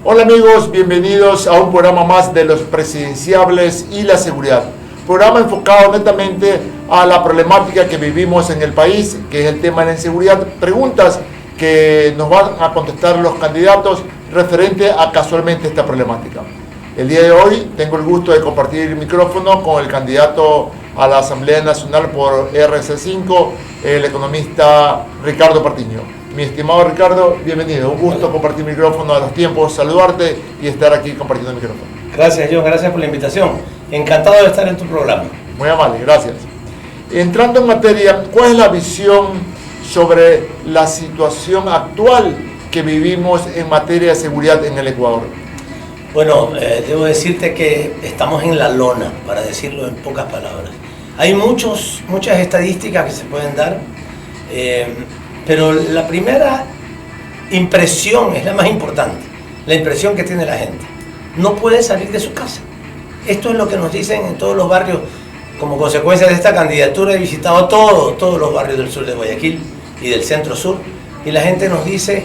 Hola amigos, bienvenidos a un programa más de los presidenciables y la seguridad. Programa enfocado netamente a la problemática que vivimos en el país, que es el tema de la inseguridad. Preguntas que nos van a contestar los candidatos referente a casualmente esta problemática. El día de hoy tengo el gusto de compartir el micrófono con el candidato a la Asamblea Nacional por RC5, el economista Ricardo Patiño. Mi estimado Ricardo, bienvenido. Un gusto compartir micrófono a los tiempos, saludarte y estar aquí compartiendo el micrófono. Gracias, John. Gracias por la invitación. Encantado de estar en tu programa. Muy amable, gracias. Entrando en materia, ¿cuál es la visión sobre la situación actual que vivimos en materia de seguridad en el Ecuador? Bueno, debo decirte que estamos en la lona, para decirlo en pocas palabras. Hay muchas estadísticas que se pueden dar, pero la primera impresión es la más importante, la impresión que tiene la gente. No puede salir de su casa. Esto es lo que nos dicen en todos los barrios. Como consecuencia de esta candidatura he visitado todos los barrios del sur de Guayaquil y del centro sur, y la gente nos dice: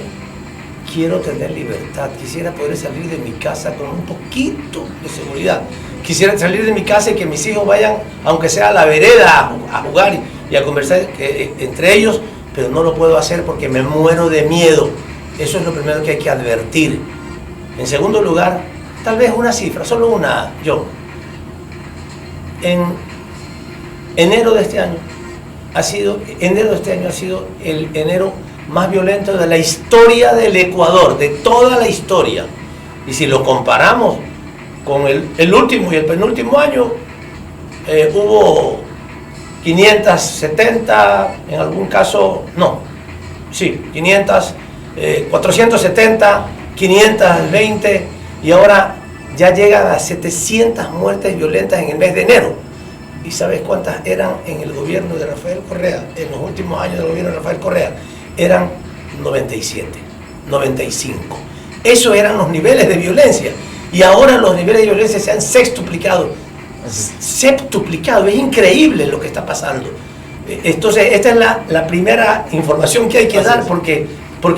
quiero tener libertad, quisiera poder salir de mi casa con un poquito de seguridad. Quisiera salir de mi casa y que mis hijos vayan, aunque sea a la vereda, a jugar y a conversar entre ellos, pero no lo puedo hacer porque me muero de miedo. Eso es lo primero que hay que advertir. En segundo lugar, tal vez una cifra, solo una, John. En enero de este año ha sido el enero más violento de la historia del Ecuador, de toda la historia. Y si lo comparamos con el último y el penúltimo año, hubo 570, en algún caso, 470, 520, y ahora ya llegan a 700 muertes violentas en el mes de enero. ¿Y sabes cuántas eran en el gobierno de Rafael Correa? En los últimos años del gobierno de Rafael Correa eran 97, 95. Esos eran los niveles de violencia. Y ahora los niveles de violencia se han sextuplicado. Septuplicado. Es increíble lo que está pasando. Entonces, esta es la primera información que hay que dar, porque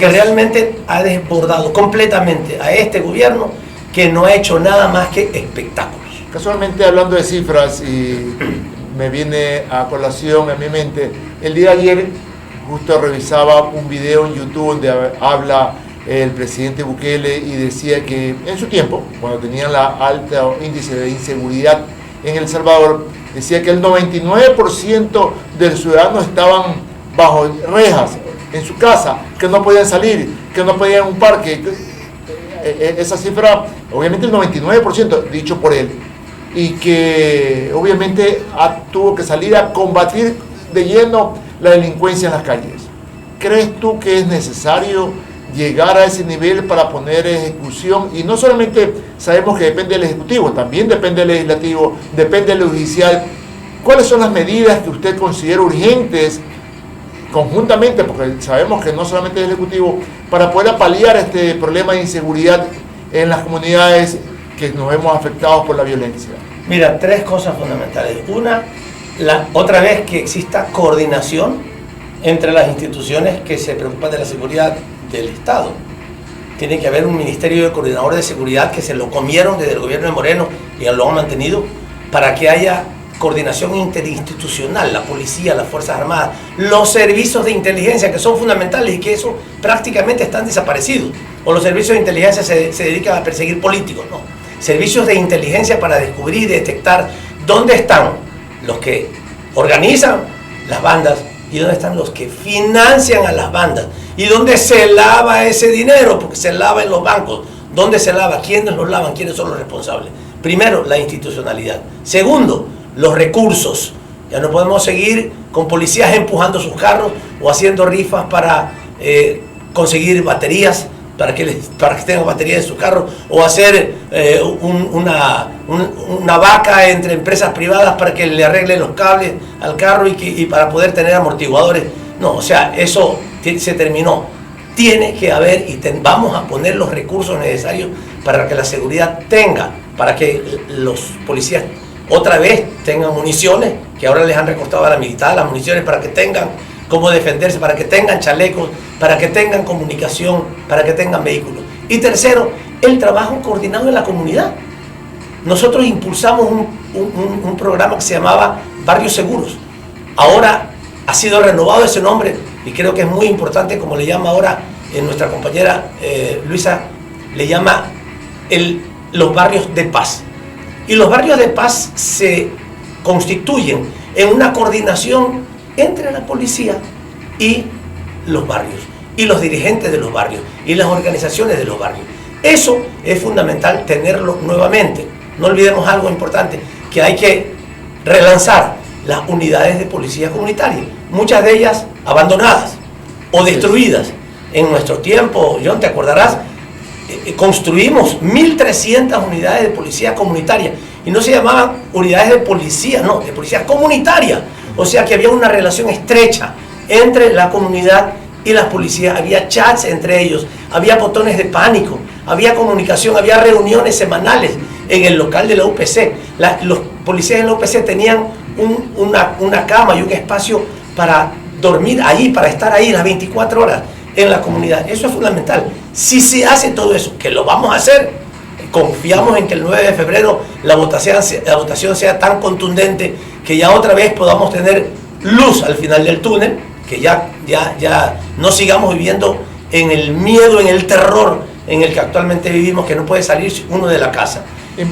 realmente ha desbordado completamente a este gobierno, que no ha hecho nada más que espectáculos. Casualmente, hablando de cifras, y me viene a colación a mi mente, el día de ayer justo revisaba un video en YouTube donde habla el presidente Bukele y decía que en su tiempo, cuando tenían la alta índice de inseguridad en El Salvador, decía que el 99% de los ciudadanos estaban bajo rejas, en su casa, que no podían salir, que no podían ir a un parque. Esa cifra, obviamente el 99% dicho por él, y que obviamente tuvo que salir a combatir de lleno la delincuencia en las calles. ¿Crees tú que es necesario llegar a ese nivel para poner ejecución? Y no solamente sabemos que depende del Ejecutivo, también depende del Legislativo, depende del Judicial. ¿Cuáles son las medidas que usted considera urgentes conjuntamente, porque sabemos que no solamente es el Ejecutivo, para poder paliar este problema de inseguridad en las comunidades que nos vemos afectados por la violencia? Mira, tres cosas fundamentales. Una, otra vez que exista coordinación entre las instituciones que se preocupan de la seguridad del Estado. Tiene que haber un ministerio de coordinador de seguridad, que se lo comieron desde el gobierno de Moreno y lo han mantenido, para que haya coordinación interinstitucional, la policía, las Fuerzas Armadas, los servicios de inteligencia, que son fundamentales y que eso prácticamente están desaparecidos. O los servicios de inteligencia se dedican a perseguir políticos, no. Servicios de inteligencia para descubrir y detectar dónde están los que organizan las bandas y dónde están los que financian a las bandas y dónde se lava ese dinero, porque se lava en los bancos. ¿Dónde se lava? ¿Quiénes los lavan? ¿Quiénes son los responsables? Primero, la institucionalidad. Segundo, los recursos. Ya no podemos seguir con policías empujando sus carros o haciendo rifas para conseguir baterías, para que tengan baterías en sus carros, o hacer una vaca entre empresas privadas para que le arreglen los cables al carro y para poder tener amortiguadores. No, o sea, eso se terminó. Tiene que haber vamos a poner los recursos necesarios para que la seguridad tenga, para que los policías otra vez tengan municiones, que ahora les han recortado a la militar las municiones, para que tengan cómo defenderse, para que tengan chalecos, para que tengan comunicación, para que tengan vehículos. Y tercero, el trabajo coordinado en la comunidad. Nosotros impulsamos un programa que se llamaba Barrios Seguros. Ahora ha sido renovado ese nombre y creo que es muy importante, como le llama ahora nuestra compañera Luisa, le llama los barrios de paz. Y los barrios de paz se constituyen en una coordinación entre la policía y los barrios, y los dirigentes de los barrios, y las organizaciones de los barrios. Eso es fundamental tenerlo nuevamente. No olvidemos algo importante, que hay que relanzar las unidades de policía comunitaria, muchas de ellas abandonadas o destruidas. En nuestro tiempo, John, te acordarás, construimos 1.300 unidades de policía comunitaria, y no se llamaban unidades de policía, no, de policía comunitaria. O sea que había una relación estrecha entre la comunidad y las policías, había chats entre ellos, había botones de pánico, había comunicación, había reuniones semanales en el local de la UPC. Los policías en la UPC tenían una cama y un espacio para dormir allí, para estar ahí las 24 horas en la comunidad. Eso es fundamental. Si se hace todo eso, que lo vamos a hacer, confiamos en que el 9 de febrero la votación sea tan contundente que ya otra vez podamos tener luz al final del túnel, que ya no sigamos viviendo en el miedo, en el terror en el que actualmente vivimos, que no puede salir uno de la casa.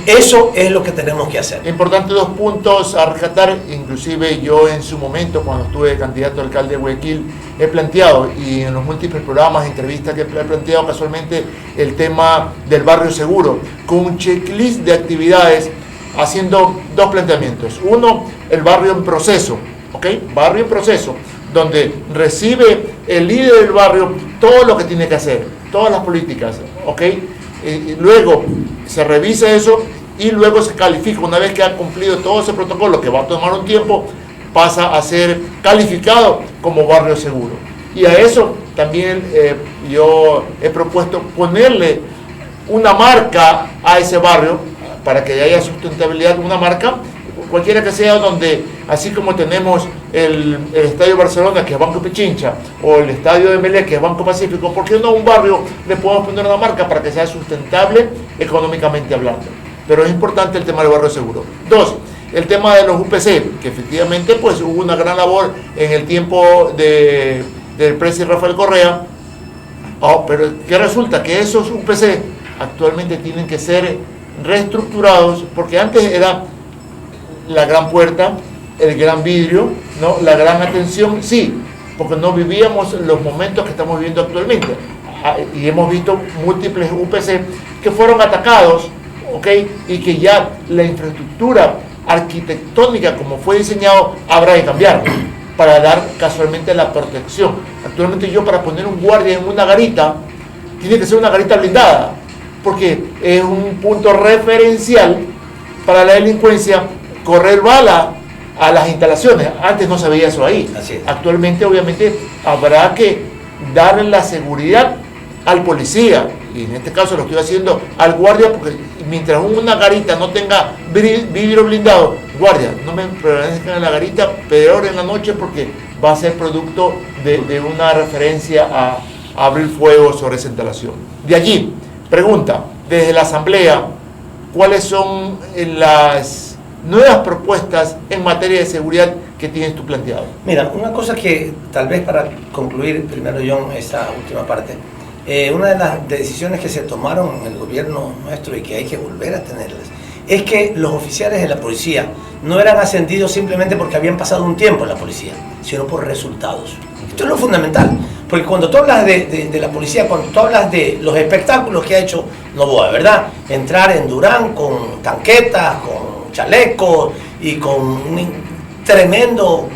Eso es lo que tenemos que hacer. Importante, 2 puntos a rescatar. Inclusive yo en su momento, cuando estuve candidato a alcalde de Guayaquil, he planteado, y en los múltiples programas, entrevistas que he planteado casualmente, el tema del barrio seguro, con un checklist de actividades, haciendo 2 planteamientos. Uno, el barrio en proceso, ¿ok? Barrio en proceso, donde recibe el líder del barrio todo lo que tiene que hacer, todas las políticas, ¿ok? Y luego se revisa eso y luego se califica. Una vez que ha cumplido todo ese protocolo, que va a tomar un tiempo, pasa a ser calificado como barrio seguro. Y a eso también yo he propuesto ponerle una marca a ese barrio para que haya sustentabilidad, una marca cualquiera que sea, donde así como tenemos el Estadio Barcelona, que es Banco Pichincha, o el Estadio de Melé, que es Banco Pacífico, ¿por qué no a un barrio le podemos poner una marca para que sea sustentable económicamente hablando? Pero es importante el tema del barrio seguro. 2, el tema de los UPC, que efectivamente pues hubo una gran labor en el tiempo del presidente Rafael Correa, pero ¿qué resulta? Que esos UPC actualmente tienen que ser reestructurados, porque antes era la gran puerta, el gran vidrio, ¿no? La gran atención, sí, porque no vivíamos los momentos que estamos viviendo actualmente. Y hemos visto múltiples UPC que fueron atacados, ¿ok? Y que ya la infraestructura arquitectónica como fue diseñado habrá de cambiar para dar casualmente la protección. Actualmente yo, para poner un guardia en una garita, tiene que ser una garita blindada, porque es un punto referencial para la delincuencia correr bala a las instalaciones. Antes no se veía eso ahí. Actualmente obviamente habrá que darle la seguridad al policía, y en este caso lo estoy haciendo al guardia, porque mientras una garita no tenga vidrio blindado, guardia, no me permanezcan en la garita, peor en la noche, porque va a ser producto de una referencia a abrir fuego sobre esa instalación. De allí, pregunta, desde la asamblea, ¿cuáles son las nuevas propuestas en materia de seguridad que tienes tú planteado? Mira, una cosa que tal vez para concluir primero, John, esta última parte, una de las decisiones que se tomaron en el gobierno nuestro y que hay que volver a tenerlas, es que los oficiales de la policía no eran ascendidos simplemente porque habían pasado un tiempo en la policía, sino por resultados. Esto es lo fundamental, porque cuando tú hablas de la policía, cuando tú hablas de los espectáculos que ha hecho Noboa, ¿verdad? Entrar en Durán con tanquetas, con chalecos y con un tremendo,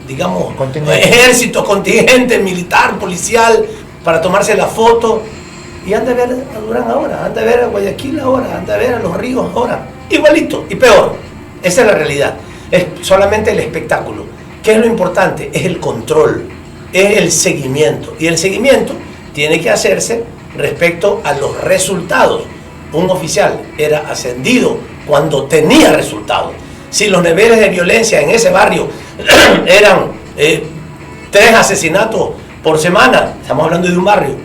digamos, ejército, contingente militar, policial, para tomarse la foto. Y anda a ver a Durán ahora, anda a ver a Guayaquil ahora, anda a ver a Los Ríos ahora. Igualito y peor. Esa es la realidad. Es solamente el espectáculo. ¿Qué es lo importante? Es el control, es el seguimiento. Y el seguimiento tiene que hacerse respecto a los resultados. Un oficial era ascendido cuando tenía resultados. Si los niveles de violencia en ese barrio eran 3 asesinatos por semana, estamos hablando de un barrio,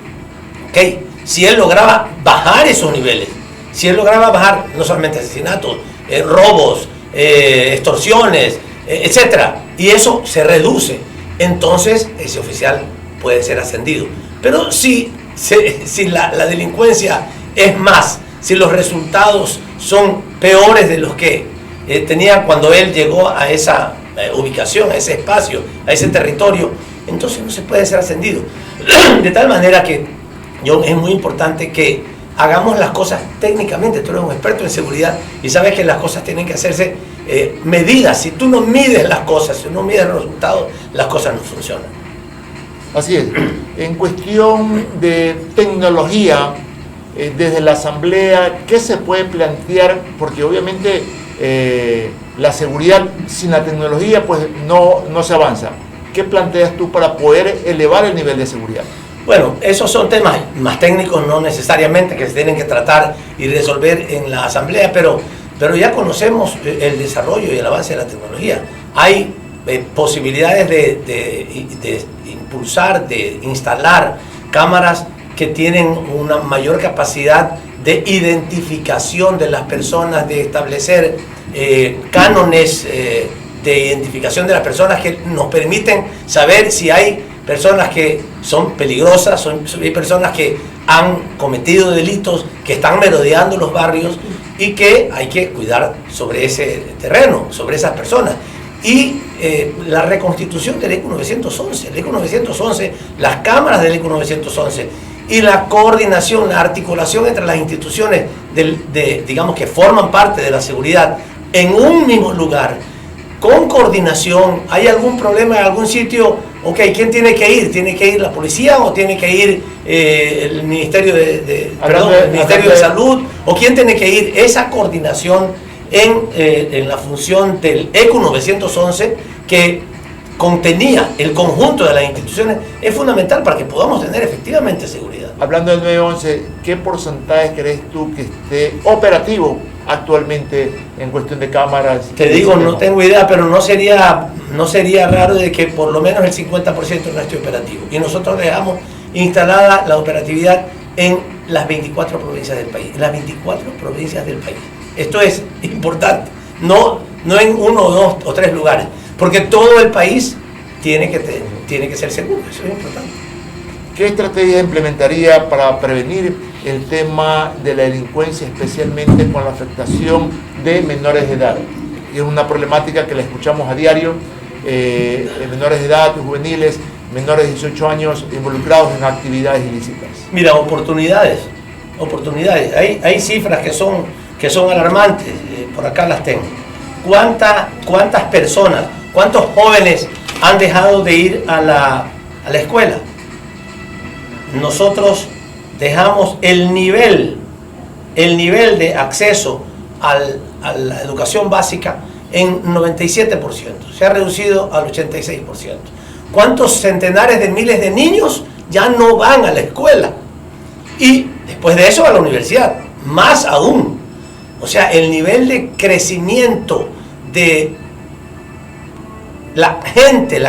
¿ok? si él lograba bajar esos niveles, si él lograba bajar no solamente asesinatos, robos, extorsiones, etcétera, y eso se reduce, entonces ese oficial puede ser ascendido. Pero si la delincuencia es más, si los resultados son peores de los que tenía cuando él llegó a esa ubicación, a ese espacio, a ese territorio, entonces no se puede ser ascendido. De tal manera que, John, es muy importante que hagamos las cosas técnicamente. Tú eres un experto en seguridad y sabes que las cosas tienen que hacerse medidas. Si tú no mides las cosas, si no mides los resultados, las cosas no funcionan. Así es. En cuestión de tecnología, desde la Asamblea, ¿qué se puede plantear? Porque obviamente la seguridad sin la tecnología pues no se avanza. ¿Qué planteas tú para poder elevar el nivel de seguridad? Bueno, esos son temas más técnicos, no necesariamente que se tienen que tratar y resolver en la Asamblea, pero ya conocemos el desarrollo y el avance de la tecnología. Hay posibilidades de impulsar, de instalar cámaras que tienen una mayor capacidad de identificación de las personas, de establecer cánones de identificación de las personas que nos permiten saber si hay personas que son peligrosas, hay personas que han cometido delitos, que están merodeando los barrios y que hay que cuidar sobre ese terreno, sobre esas personas. Y la reconstitución del ECO 911, el ECO 911, las cámaras del ECO 911 y la coordinación, la articulación entre las instituciones digamos que forman parte de la seguridad en un mismo lugar, con coordinación. ¿Hay algún problema en algún sitio? Ok, ¿quién tiene que ir? ¿Tiene que ir la policía o tiene que ir el Ministerio el Ministerio de Salud? ¿O quién tiene que ir? Esa coordinación en la función del ECO 911, que contenía el conjunto de las instituciones, es fundamental para que podamos tener efectivamente seguridad. Hablando del 911, ¿qué porcentaje crees tú que esté operativo actualmente en cuestión de cámaras? Te digo, no tengo idea, pero no sería raro de que por lo menos el 50% no esté operativo. Y nosotros dejamos instalada la operatividad en las 24 provincias del país. En las 24 provincias del país. Esto es importante. No en 1 o 2 o 3 lugares. Porque todo el país tiene que ser seguro. Eso es importante. ¿Qué estrategia implementaría para prevenir el tema de la delincuencia, especialmente con la afectación de menores de edad? Es una problemática que la escuchamos a diario, menores de edad, juveniles, menores de 18 años involucrados en actividades ilícitas. Mira, oportunidades. Hay cifras que son alarmantes, por acá las tengo. ¿Cuántas personas, cuántos jóvenes han dejado de ir a la escuela? Nosotros dejamos el nivel de acceso a la educación básica en 97%, se ha reducido al 86%. ¿Cuántos centenares de miles de niños ya no van a la escuela? Y después de eso a la universidad, más aún. O sea, el nivel de crecimiento de la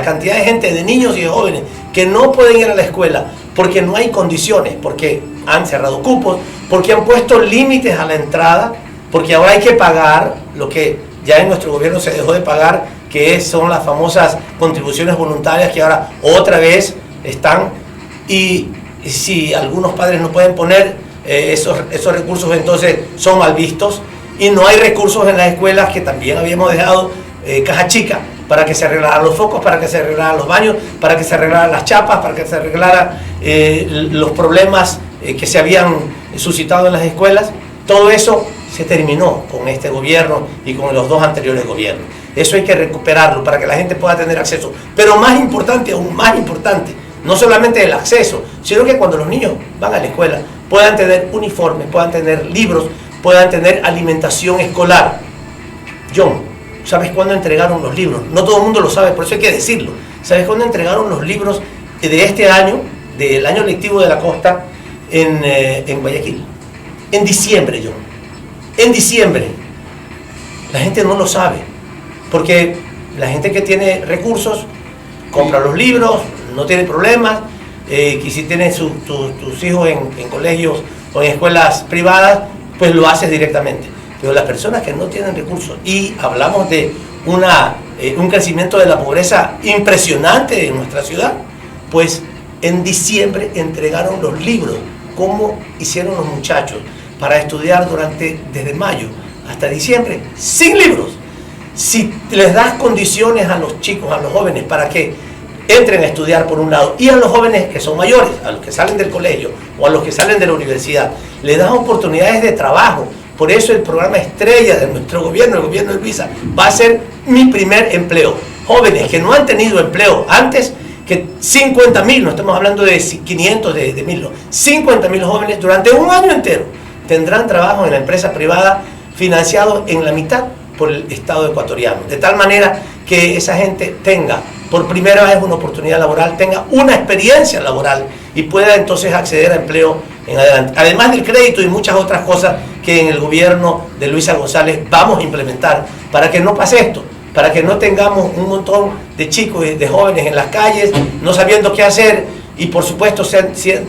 cantidad de gente, de niños y de jóvenes que no pueden ir a la escuela porque no hay condiciones, porque han cerrado cupos, porque han puesto límites a la entrada, porque ahora hay que pagar lo que ya en nuestro gobierno se dejó de pagar, que son las famosas contribuciones voluntarias que ahora otra vez están, y si algunos padres no pueden poner esos recursos, entonces son mal vistos, y no hay recursos en las escuelas, que también habíamos dejado caja chica para que se arreglaran los focos, para que se arreglaran los baños, para que se arreglaran las chapas, para que se arreglaran los problemas que se habían suscitado en las escuelas. Todo eso se terminó con este gobierno y con los 2 anteriores gobiernos. Eso hay que recuperarlo para que la gente pueda tener acceso. Pero más importante, aún más importante, no solamente el acceso, sino que cuando los niños van a la escuela puedan tener uniformes, puedan tener libros, puedan tener alimentación escolar. John, ¿sabes cuándo entregaron los libros? No todo el mundo lo sabe, por eso hay que decirlo. ¿Sabes cuándo entregaron los libros de este año, del año lectivo de la costa, en Guayaquil? En diciembre, John. En diciembre. La gente no lo sabe, porque la gente que tiene recursos compra los libros, no tiene problemas, que si tienes tus hijos en colegios o en escuelas privadas, pues lo haces directamente. Pero las personas que no tienen recursos, y hablamos de un crecimiento de la pobreza impresionante en nuestra ciudad, pues en diciembre entregaron los libros, como hicieron los muchachos, para estudiar desde mayo hasta diciembre, sin libros. Si les das condiciones a los chicos, a los jóvenes, para que entren a estudiar por un lado, y a los jóvenes que son mayores, a los que salen del colegio o a los que salen de la universidad, les das oportunidades de trabajo. Por eso el programa estrella de nuestro gobierno, el gobierno de Luisa, va a ser Mi Primer Empleo. Jóvenes que no han tenido empleo antes, que 50.000, no estamos hablando de 500, de 1.000, no, 50.000 jóvenes durante un año entero tendrán trabajo en la empresa privada, financiado en la mitad por el Estado ecuatoriano, de tal manera que esa gente tenga por primera vez una oportunidad laboral, tenga una experiencia laboral y pueda entonces acceder a empleo en adelante. Además del crédito y muchas otras cosas que en el gobierno de Luisa González vamos a implementar para que no pase esto, para que no tengamos un montón de chicos y de jóvenes en las calles no sabiendo qué hacer y por supuesto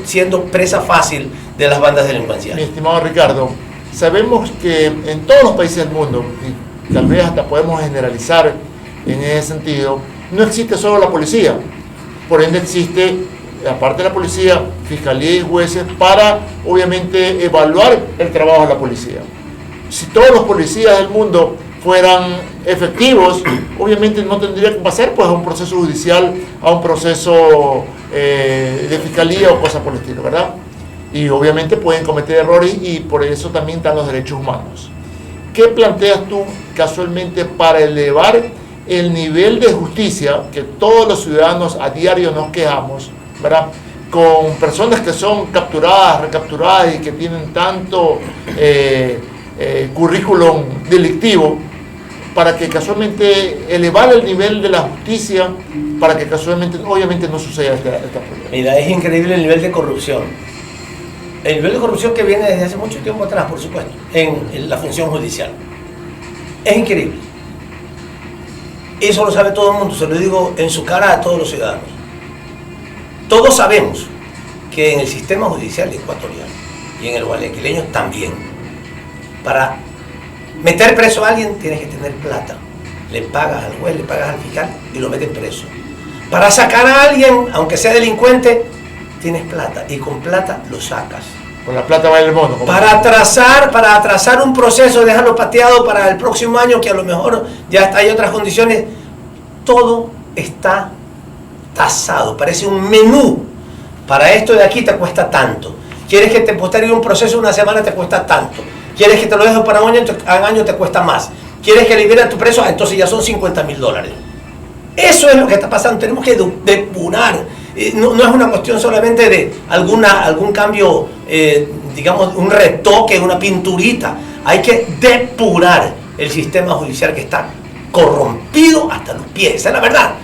siendo presa fácil de las bandas delincuenciales. Mi estimado Ricardo, sabemos que en todos los países del mundo, y tal vez hasta podemos generalizar en ese sentido, no existe solo la policía, por ende existe, aparte de la policía, fiscalía y jueces para obviamente evaluar el trabajo de la policía. Si todos los policías del mundo fueran efectivos, obviamente no tendría que pasar pues a un proceso judicial, a un proceso de fiscalía o cosas por el estilo, ¿verdad? Y obviamente pueden cometer errores y por eso también están los derechos humanos. ¿Qué planteas tú casualmente para elevar el nivel de justicia que todos los ciudadanos a diario nos quejamos, ¿verdad? Con personas que son capturadas, recapturadas y que tienen tanto currículum delictivo, para que casualmente elevar el nivel de la justicia, para que casualmente, obviamente no suceda esta problema? Mira, es increíble el nivel de corrupción. El nivel de corrupción que viene desde hace mucho tiempo atrás, por supuesto, en la función judicial. Es increíble. Eso lo sabe todo el mundo, se lo digo en su cara a todos los ciudadanos. Todos sabemos que en el sistema judicial ecuatoriano y en el guayaquileño también, para meter preso a alguien tienes que tener plata. Le pagas al juez, le pagas al fiscal y lo meten preso. Para sacar a alguien, aunque sea delincuente, tienes plata y con plata lo sacas. Con la plata va el mono. Para atrasar un proceso, dejarlo pateado para el próximo año, que a lo mejor ya hay otras condiciones, todo está tasado, parece un menú. Para esto de aquí te cuesta tanto. Quieres que te postergue un proceso una semana, te cuesta tanto. Quieres que te lo deje para un año, te cuesta más. Quieres que libere a tu preso, entonces ya son $50.000. Eso es lo que está pasando, tenemos que depurar. No es una cuestión solamente de algún cambio, digamos, un retoque, una pinturita. Hay que depurar el sistema judicial que está corrompido hasta los pies, esa es la verdad.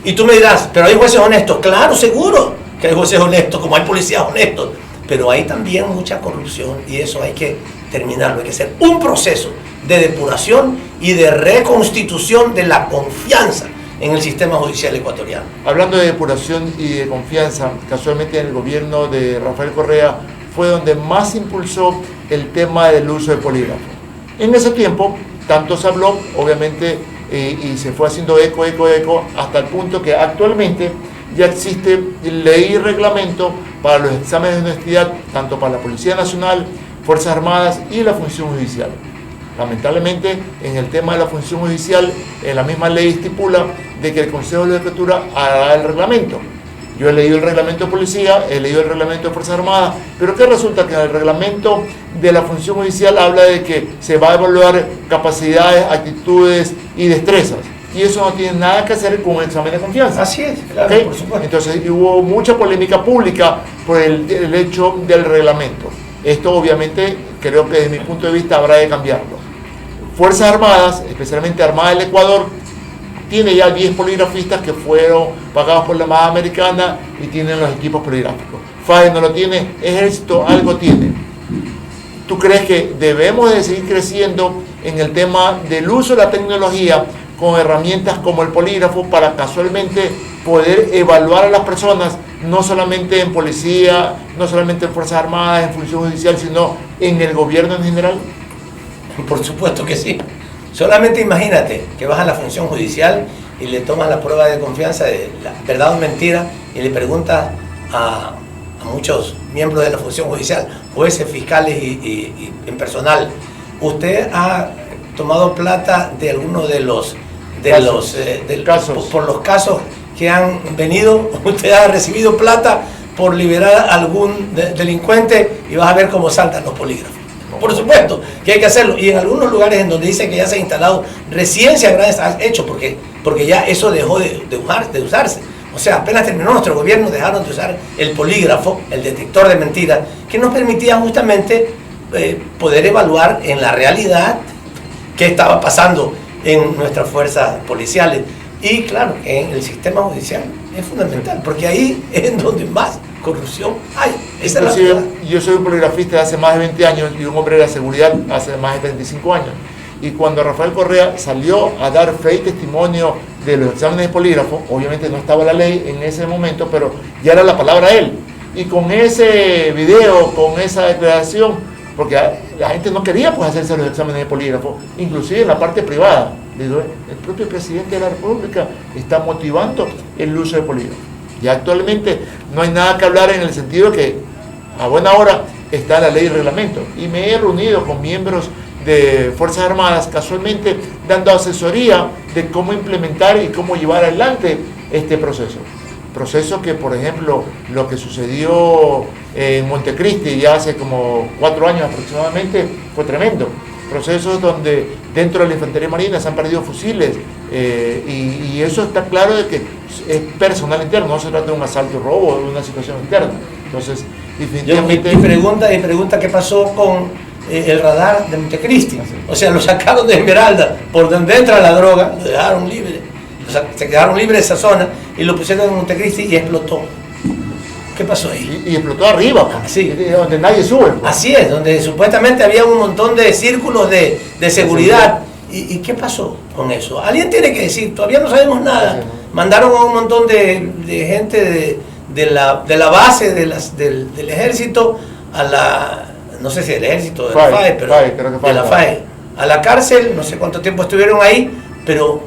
Y tú me dirás, pero hay jueces honestos. Claro, seguro que hay jueces honestos, como hay policías honestos, pero hay también mucha corrupción y eso hay que terminarlo. Hay que hacer un proceso de depuración y de reconstitución de la confianza en el sistema judicial ecuatoriano. Hablando de depuración y de confianza, casualmente en el gobierno de Rafael Correa fue donde más impulsó el tema del uso de polígrafo. En ese tiempo, tanto se habló, obviamente, y se fue haciendo eco, hasta el punto que actualmente ya existe ley y reglamento para los exámenes de honestidad, tanto para la Policía Nacional, Fuerzas Armadas y la función judicial. Lamentablemente, en el tema de la función judicial, en la misma ley estipula de que el Consejo de la Judicatura hará el reglamento. Yo he leído el reglamento de policía, he leído el reglamento de Fuerzas Armadas, pero ¿qué resulta? Que en el reglamento de la función judicial habla de que se va a evaluar capacidades, actitudes y destrezas. Y eso no tiene nada que hacer con un examen de confianza. Así es, claro, ¿Okay? Por supuesto. Entonces hubo mucha polémica pública por el hecho del reglamento. Esto obviamente creo que desde mi punto de vista habrá de cambiarlo. Fuerzas Armadas, especialmente Armada del Ecuador, tiene ya 10 poligrafistas que fueron pagados por la Embajada Americana y tienen los equipos poligráficos. FAE no lo tiene, Ejército algo tiene. ¿Tú crees que debemos de seguir creciendo en el tema del uso de la tecnología con herramientas como el polígrafo para casualmente poder evaluar a las personas no solamente en policía, no solamente en Fuerzas Armadas, en función judicial, sino en el gobierno en general? Por supuesto que sí. Solamente imagínate que vas a la función judicial y le tomas la prueba de confianza de la verdad o mentira y le preguntas a muchos miembros de la función judicial, jueces, fiscales y en personal, ¿usted ha tomado plata de alguno de los casos? Por los casos que han venido? ¿Usted ha recibido plata por liberar a algún delincuente? Y vas a ver cómo saltan los polígrafos. Por supuesto que hay que hacerlo, y en algunos lugares en donde dice que ya se ha instalado, recién se habrá hecho porque ya eso dejó de usarse. O sea, apenas terminó nuestro gobierno, dejaron de usar el polígrafo, el detector de mentiras, que nos permitía justamente poder evaluar en la realidad qué estaba pasando en nuestras fuerzas policiales. Y claro, en el sistema judicial es fundamental, porque ahí es donde más corrupción hay. Inclusive, yo soy un poligrafista de hace más de 20 años y un hombre de la seguridad hace más de 35 años. Y cuando Rafael Correa salió a dar fe y testimonio de los exámenes de polígrafo, obviamente no estaba la ley en ese momento, pero ya era la palabra él. Y con ese video, con esa declaración, porque la gente no quería pues hacerse los exámenes de polígrafo, inclusive en la parte privada. Digo, el propio presidente de la República está motivando el uso de polígrafo. Y actualmente no hay nada que hablar en el sentido que a buena hora está la ley y reglamento. Y me he reunido con miembros de Fuerzas Armadas, casualmente dando asesoría de cómo implementar y cómo llevar adelante este proceso. Proceso que, por ejemplo, lo que sucedió en Montecristi ya hace como 4 años aproximadamente, fue tremendo. Procesos donde dentro de la Infantería Marina se han perdido fusiles y eso está claro de que es personal interno, no se trata de un asalto, robo o de una situación interna. Entonces, definitivamente... Y pregunta qué pasó con el radar de Montecristi. O sea, lo sacaron de Esmeralda, por donde entra la droga, lo dejaron libre. O sea, se quedaron libres de esa zona y lo pusieron en Montecristi y explotó. ¿Qué pasó ahí? Y explotó arriba, pues, sí. Donde nadie sube. Pues. Así es, donde supuestamente había un montón de círculos de seguridad. ¿Y qué pasó con eso? Alguien tiene que decir, todavía no sabemos nada. Sí. Mandaron a un montón de gente de la base del ejército a la, no sé si del ejército, de la FAE, pero de la FAE, a la cárcel, no sé cuánto tiempo estuvieron ahí, pero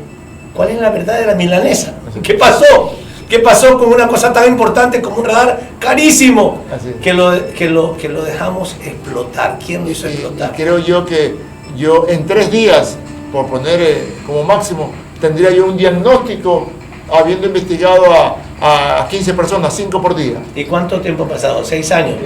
¿cuál es la verdad de la milanesa? ¿Qué pasó? ¿Qué pasó con una cosa tan importante como un radar carísimo que lo dejamos explotar? ¿Quién lo hizo explotar? Creo yo que yo en 3 días, por poner como máximo, tendría yo un diagnóstico habiendo investigado a 15 personas, 5 por día. ¿Y cuánto tiempo ha pasado? 6 años,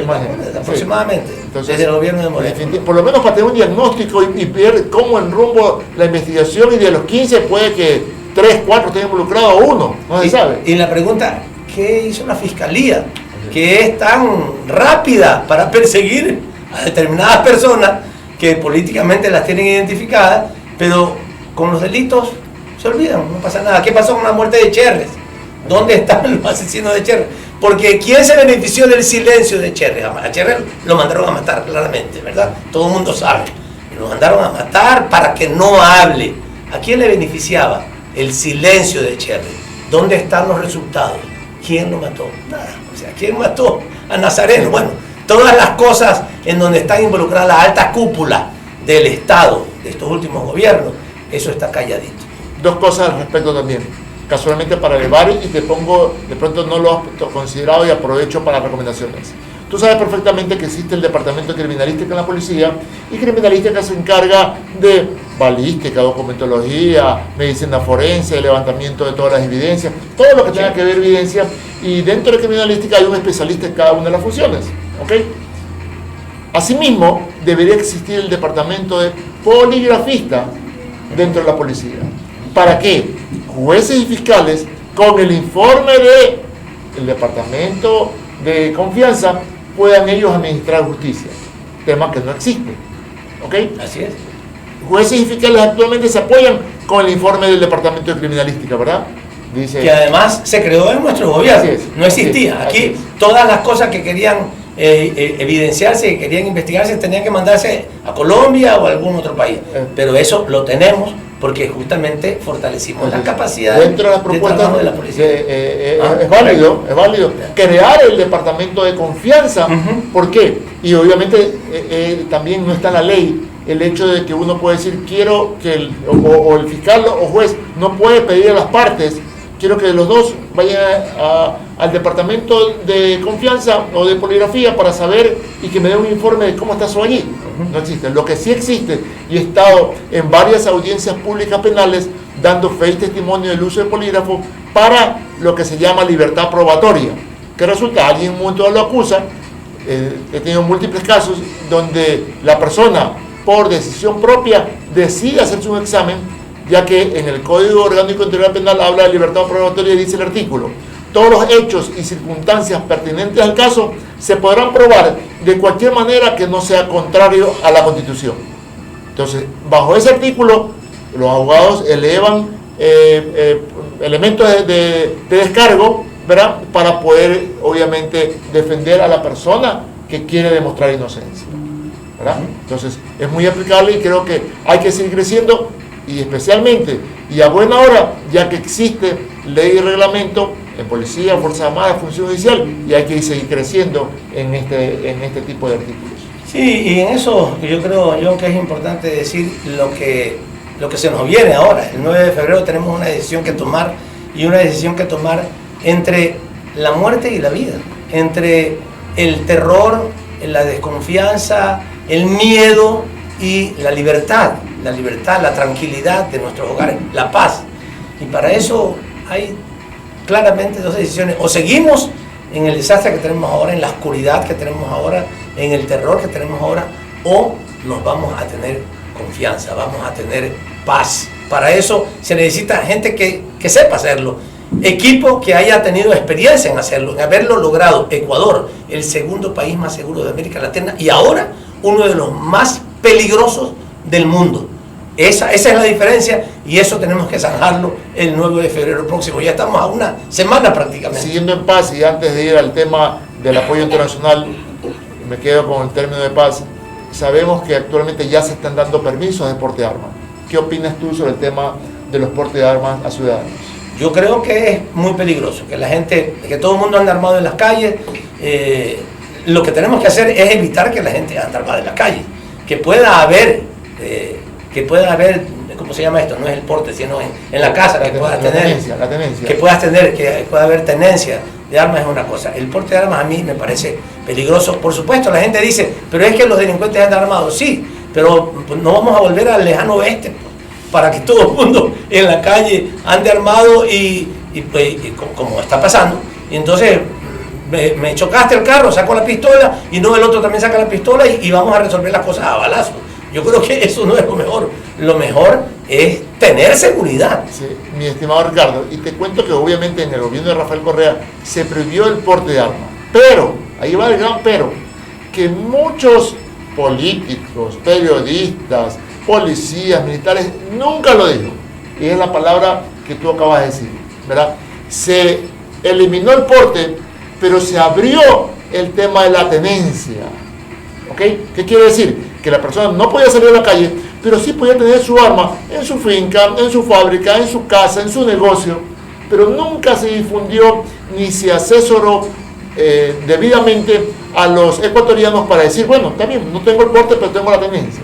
aproximadamente, sí. Entonces, desde el gobierno de Moreno. Por lo menos para tener un diagnóstico y ver cómo enrumbo la investigación, y de los 15 puede que 3, 4 estén involucrados, 1, no se sabe. Y la pregunta, ¿qué hizo la fiscalía? Que es tan rápida para perseguir a determinadas personas que políticamente las tienen identificadas, pero con los delitos se olvidan, no pasa nada. ¿Qué pasó con la muerte de Cherres? ¿Dónde están los asesinos de Cherres? Porque ¿quién se benefició del silencio de Cherres? A Cherres lo mandaron a matar, claramente, ¿verdad? Todo el mundo sabe. Lo mandaron a matar para que no hable. ¿A quién le beneficiaba el silencio de Cherres? ¿Dónde están los resultados? ¿Quién lo mató? Nada. O sea, ¿quién mató a Nazareno? Bueno, todas las cosas en donde están involucradas la alta cúpula del Estado, de estos últimos gobiernos, eso está calladito. 2 cosas al respecto también, casualmente para elevar, y te pongo, de pronto no lo has considerado y aprovecho para recomendaciones. Tú sabes perfectamente que existe el departamento de criminalística en la policía, y criminalística se encarga de balística, documentología, medicina forense, levantamiento de todas las evidencias, todo lo que tenga que ver evidencia, y dentro de criminalística hay un especialista en cada una de las funciones, ¿ok? Asimismo, debería existir el departamento de poligrafista dentro de la policía. ¿Para qué? Jueces y fiscales, con el informe del departamento de confianza, puedan ellos administrar justicia, tema que no existe, ¿ok? Así es. Jueces y fiscales actualmente se apoyan con el informe del departamento de criminalística, ¿verdad? Dice, que además se creó en nuestro gobierno, no existía. Aquí todas las cosas que querían evidenciarse, que querían investigarse, tenían que mandarse a Colombia o a algún otro país, pero eso lo tenemos porque justamente fortalecimos la capacidad dentro de las propuestas de la policía. Es válido crear el departamento de confianza. ¿Por qué? Y obviamente también no está en la ley el hecho de que uno puede decir quiero que el fiscal o juez no puede pedir a las partes, quiero que los dos vayan al departamento de confianza o de poligrafía para saber y que me dé un informe de cómo está eso allí. No existe. Lo que sí existe, y he estado en varias audiencias públicas penales dando fe y testimonio del uso de polígrafo para lo que se llama libertad probatoria. ¿Qué resulta? Alguien en un momento lo acusa. He tenido múltiples casos donde la persona, por decisión propia, decide hacerse un examen, ya que en el Código Orgánico Integral Penal habla de libertad probatoria y dice el artículo: todos los hechos y circunstancias pertinentes al caso se podrán probar de cualquier manera que no sea contrario a la Constitución. Entonces, bajo ese artículo, los abogados elevan elementos de descargo, ¿verdad?, para poder, obviamente, defender a la persona que quiere demostrar inocencia, ¿verdad? Entonces, es muy aplicable y creo que hay que seguir creciendo, y especialmente, y a buena hora, ya que existe ley y reglamento en policía, Fuerzas Armadas, función judicial, y hay que seguir creciendo en este tipo de artículos. Sí, y en eso yo creo, John, que es importante decir lo que se nos viene ahora. El 9 de febrero tenemos una decisión que tomar, y una decisión que tomar entre la muerte y la vida, entre el terror, la desconfianza, el miedo y la libertad, la tranquilidad de nuestros hogares, la paz. Y para eso hay claramente dos decisiones: o seguimos en el desastre que tenemos ahora, en la oscuridad que tenemos ahora, en el terror que tenemos ahora, o nos vamos a tener confianza, vamos a tener paz. Para eso se necesita gente que sepa hacerlo, equipo que haya tenido experiencia en hacerlo, en haberlo logrado. Ecuador, el segundo país más seguro de América Latina, y ahora uno de los más peligrosos del mundo. Esa es la diferencia, y eso tenemos que zanjarlo el 9 de febrero próximo. Ya estamos a una semana prácticamente. Siguiendo en paz, y antes de ir al tema del apoyo internacional, me quedo con el término de paz. Sabemos que actualmente ya se están dando permisos de porte de armas. ¿Qué opinas tú sobre el tema de los portes de armas a ciudadanos? Yo creo que es muy peligroso, que todo el mundo ande armado en las calles. Lo que tenemos que hacer es evitar que la gente ande armada en las calles. Que pueda haber, ¿cómo se llama esto? No es el porte, sino en la casa, que pueda tener, que pueda haber tenencia de armas es una cosa. El porte de armas a mí me parece peligroso. Por supuesto, la gente dice, pero es que los delincuentes andan armados. Sí, pero no vamos a volver al lejano oeste, para que todo el mundo en la calle ande armado y como está pasando. Y entonces me chocaste el carro, saco la pistola, y no, el otro también saca la pistola, y vamos a resolver las cosas a balazo. Yo creo que eso no es lo mejor. Lo mejor es tener seguridad. Sí, mi estimado Ricardo, y te cuento que obviamente en el gobierno de Rafael Correa se prohibió el porte de armas. Pero, ahí va el gran pero, que muchos políticos, periodistas, policías, militares, nunca lo dijo. Y es la palabra que tú acabas de decir, ¿verdad? Se eliminó el porte, pero se abrió el tema de la tenencia. ¿Ok? ¿Qué quiere decir? Que la persona no podía salir a la calle, pero sí podía tener su arma en su finca, en su fábrica, en su casa, en su negocio, pero nunca se difundió ni se asesoró debidamente a los ecuatorianos para decir, bueno, está bien, no tengo el porte, pero tengo la tenencia.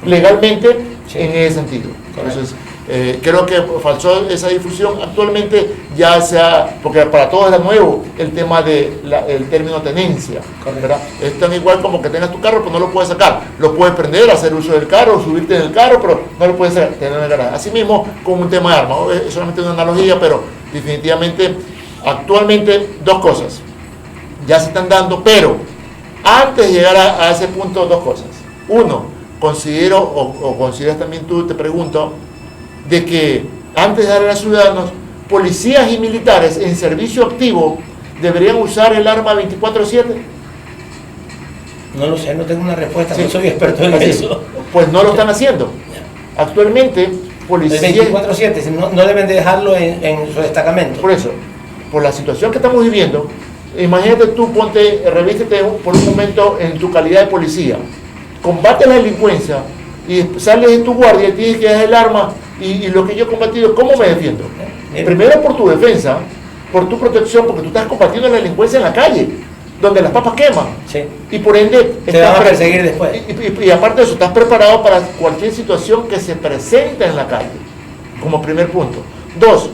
Legalmente, sí, en ese sentido. Entonces, creo que faltó esa difusión. Actualmente ya sea, porque para todos era nuevo el tema del término tenencia, ¿verdad? Es tan igual como que tengas tu carro, pero no lo puedes sacar. Lo puedes prender, hacer uso del carro, subirte en el carro, pero no lo puedes tener en el garaje. Asimismo, con un tema de armas, es solamente una analogía, pero definitivamente, actualmente, dos cosas ya se están dando, pero antes de llegar a ese punto, dos cosas. Uno, considero, o consideras también tú, te pregunto, de que antes de dar a los ciudadanos, policías y militares en servicio activo deberían usar el arma 24/7. No lo sé, no tengo una respuesta, sí, no soy experto en eso. Pues no lo están haciendo. Actualmente, policías... El 24/7, no deben de dejarlo en su destacamento. Por eso, por la situación que estamos viviendo, imagínate tú, revístete por un momento en tu calidad de policía, combate la delincuencia y sales en tu guardia y tienes que dejar el arma Y lo que yo he combatido, ¿cómo me defiendo? Primero por tu defensa, por tu protección, porque tú estás combatiendo la delincuencia en la calle, donde las papas queman. Sí. Y por ende... Te van a perseguir después. Y aparte de eso, estás preparado para cualquier situación que se presente en la calle, como primer punto. 2,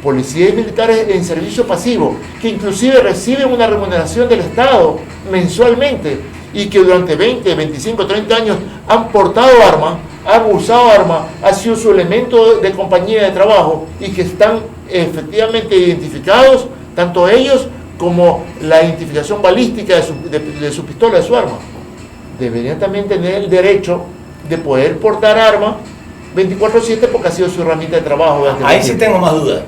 policías y militares en servicio pasivo, que inclusive reciben una remuneración del Estado mensualmente y que durante 20, 25, 30 años han portado armas, han usado armas, ha sido su elemento de compañía de trabajo y que están efectivamente identificados, tanto ellos como la identificación balística de su pistola, de su arma. Deberían también tener el derecho de poder portar armas 24/7 porque ha sido su herramienta de trabajo. Ahí sí tengo más dudas.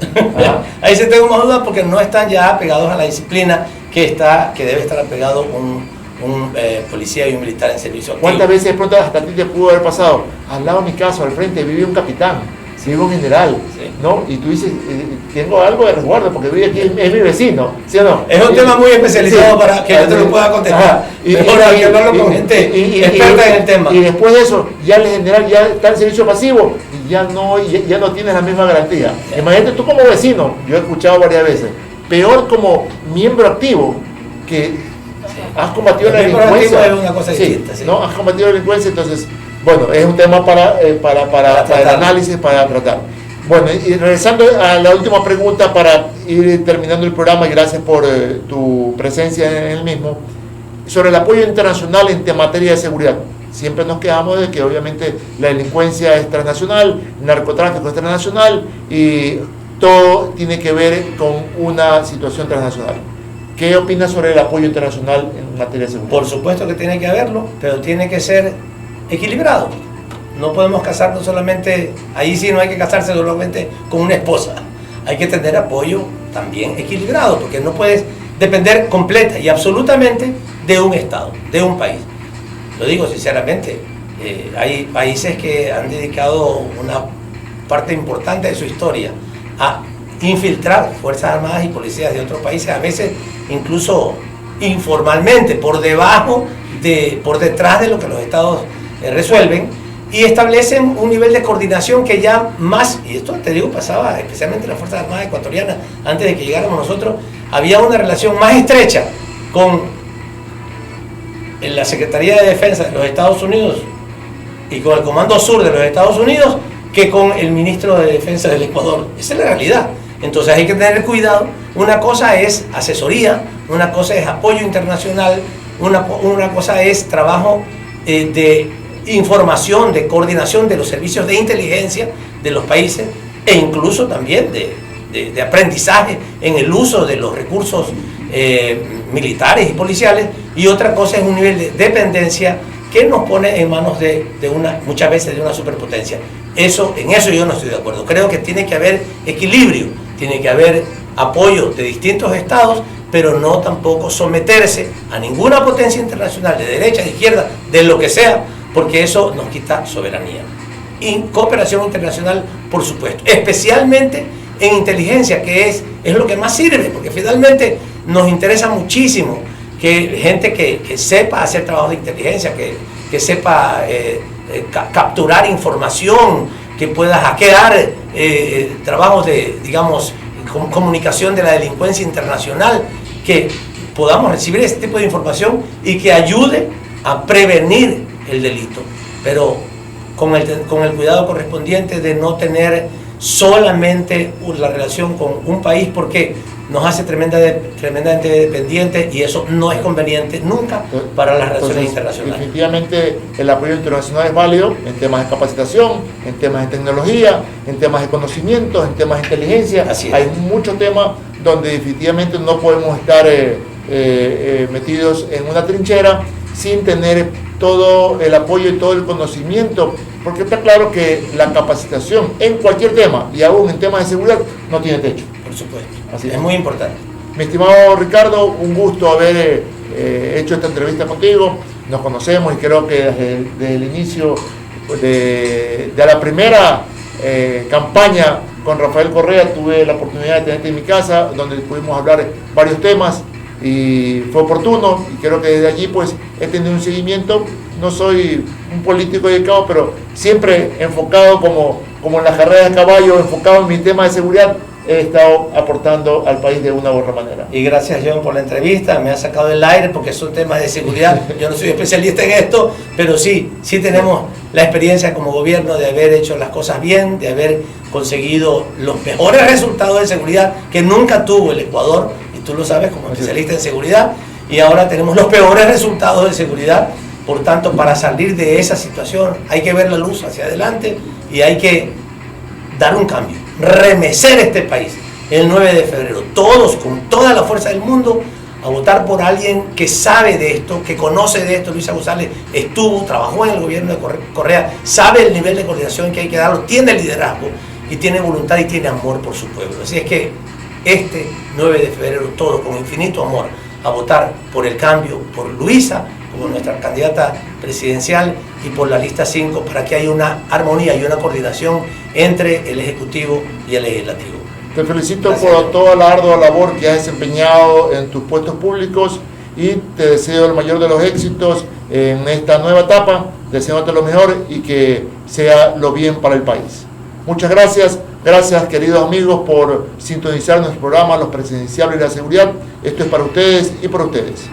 Ahí sí tengo más dudas porque no están ya apegados a la disciplina que debe estar apegado un policía y un militar en servicio activo. ¿Cuántas veces de pronto hasta a ti te pudo haber pasado? Al lado de mi casa, al frente, vive un capitán, vive un general, sí, ¿no? Y tú dices, tengo algo de resguardo porque vive aquí, es mi vecino, ¿sí o no? Es un tema muy especializado, sí, para que yo te lo pueda contestar. Mejor hablarlo con gente experta en el tema. Y después de eso, ya el general ya está en servicio pasivo y ya no tienes la misma garantía. Sí. Imagínate tú como vecino, yo he escuchado varias veces, peor como miembro activo que has combatido la delincuencia. Es una cosa distinta, sí. ¿No? Has combatido la delincuencia, entonces, bueno, es un tema para el análisis, para tratar. Bueno, y regresando a la última pregunta para ir terminando el programa, y gracias por tu presencia en el mismo, sobre el apoyo internacional en materia de seguridad. Siempre nos quejamos de que obviamente la delincuencia es transnacional, el narcotráfico es transnacional y todo tiene que ver con una situación transnacional. ¿Qué opinas sobre el apoyo internacional en materia de seguridad? Por supuesto que tiene que haberlo, pero tiene que ser equilibrado. No podemos casarnos solamente, ahí sí no hay que casarse solamente con una esposa. Hay que tener apoyo también equilibrado, porque no puedes depender completa y absolutamente de un Estado, de un país. Lo digo sinceramente, hay países que han dedicado una parte importante de su historia a infiltrar Fuerzas Armadas y policías de otros países, a veces incluso informalmente, por detrás de lo que los estados resuelven, y establecen un nivel de coordinación que ya más, y esto te digo pasaba especialmente en las Fuerzas Armadas ecuatorianas, antes de que llegáramos nosotros, había una relación más estrecha con la Secretaría de Defensa de los Estados Unidos y con el Comando Sur de los Estados Unidos que con el Ministro de Defensa del Ecuador. Esa es la realidad. Entonces hay que tener cuidado. Una cosa es asesoría, una cosa es apoyo internacional, una cosa es trabajo de información, de coordinación de los servicios de inteligencia de los países e incluso también de aprendizaje en el uso de los recursos militares y policiales, y otra cosa es un nivel de dependencia que nos pone en manos muchas veces de una superpotencia. En eso yo no estoy de acuerdo. Creo que tiene que haber equilibrio, tiene que haber apoyo de distintos estados, pero no tampoco someterse a ninguna potencia internacional de derecha, de izquierda, de lo que sea, porque eso nos quita soberanía. Y cooperación internacional, por supuesto, especialmente en inteligencia, que es lo que más sirve, porque finalmente nos interesa muchísimo que gente que sepa hacer trabajo de inteligencia, que sepa capturar información, que pueda hackear trabajos de, digamos, comunicación de la delincuencia internacional, que podamos recibir ese tipo de información y que ayude a prevenir el delito, pero con el cuidado correspondiente de no tener solamente la relación con un país, porque nos hace tremendamente dependientes y eso no es conveniente nunca para las relaciones internacionales. Definitivamente el apoyo internacional es válido en temas de capacitación, en temas de tecnología, en temas de conocimientos, en temas de inteligencia. Así es. Hay muchos temas donde definitivamente no podemos estar metidos en una trinchera sin tener todo el apoyo y todo el conocimiento, porque está claro que la capacitación en cualquier tema, y aún en temas de seguridad, no tiene techo. Por supuesto. Así es muy importante. Mi estimado Ricardo, un gusto haber hecho esta entrevista contigo. Nos conocemos y creo que desde el inicio de la primera campaña con Rafael Correa tuve la oportunidad de tenerte en mi casa, donde pudimos hablar varios temas y fue oportuno, y creo que desde allí pues he tenido un seguimiento. No soy un político dedicado, pero siempre enfocado como en las carreras de caballo, enfocado en mi tema de seguridad, he estado aportando al país de una u otra manera. Y gracias, John, por la entrevista. Me ha sacado del aire porque son temas de seguridad. Yo no soy especialista en esto, pero sí tenemos la experiencia como gobierno de haber hecho las cosas bien, de haber conseguido los mejores resultados de seguridad que nunca tuvo el Ecuador, y tú lo sabes como especialista en seguridad, y ahora tenemos los peores resultados de seguridad. Por tanto, para salir de esa situación hay que ver la luz hacia adelante y hay que dar un cambio, remecer este país el 9 de febrero, todos con toda la fuerza del mundo, a votar por alguien que sabe de esto, que conoce de esto. Luisa González trabajó en el gobierno de Correa, sabe el nivel de coordinación que hay que darlo, tiene liderazgo y tiene voluntad y tiene amor por su pueblo. Así es que este 9 de febrero, todos con infinito amor, a votar por el cambio, por Luisa como nuestra candidata presidencial y por la lista 5, para que haya una armonía y una coordinación entre el Ejecutivo y el Legislativo. Te felicito por toda la ardua labor que has desempeñado en tus puestos públicos y te deseo el mayor de los éxitos en esta nueva etapa, deseándote lo mejor y que sea lo bien para el país. Muchas gracias. Gracias, queridos amigos, por sintonizar nuestro programa Los Presidenciables y la Seguridad. Esto es para ustedes y por ustedes.